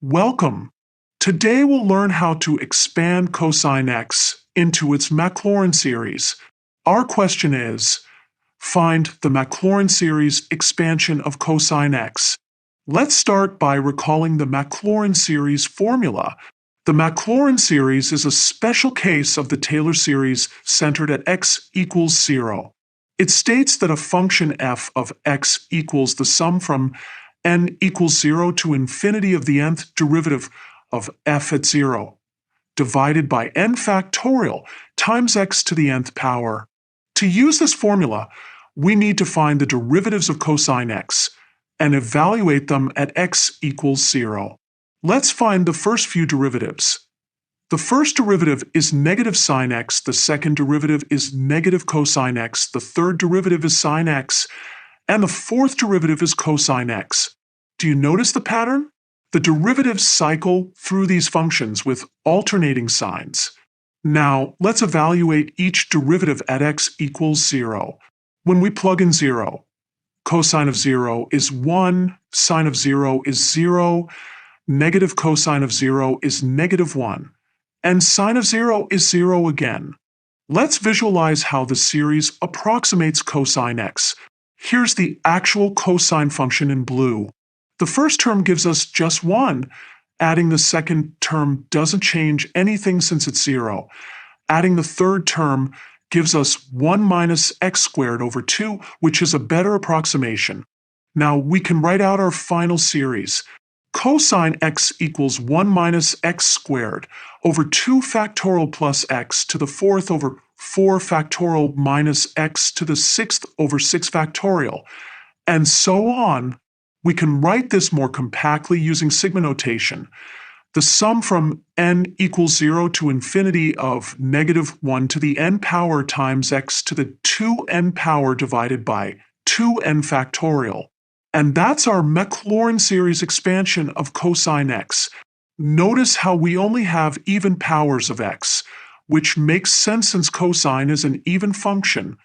Welcome! Today we'll learn how to expand cosine x into its Maclaurin series. Our question is, find the Maclaurin series expansion of cosine x. Let's start by recalling the Maclaurin series formula. The Maclaurin series is a special case of the Taylor series centered at x equals 0. It states that a function f of x equals the sum from n equals 0 to infinity of the nth derivative of f at 0, divided by n factorial times x to the nth power. To use this formula, we need to find the derivatives of cosine x and evaluate them at x equals 0. Let's find the first few derivatives. The first derivative is negative sine x, the second derivative is negative cosine x, the third derivative is sine x, and the fourth derivative is cosine x. Do you notice the pattern? The derivatives cycle through these functions with alternating signs. Now, let's evaluate each derivative at x equals 0. When we plug in 0, cosine of 0 is 1, sine of 0 is 0, negative cosine of 0 is negative 1, and sine of 0 is 0 again. Let's visualize how the series approximates cosine x. Here's the actual cosine function in blue. The first term gives us just 1. Adding the second term doesn't change anything since it's 0. Adding the third term gives us 1 minus x squared over 2, which is a better approximation. Now we can write out our final series. Cosine x equals 1 minus x squared over 2 factorial plus x to the 4th over 4 factorial minus x to the 6th over 6 factorial, and so on. We can write this more compactly using sigma notation. The sum from n equals 0 to infinity of negative 1 to the n power times x to the 2n power divided by 2n factorial. And that's our Maclaurin series expansion of cosine x. Notice how we only have even powers of x, which makes sense since cosine is an even function.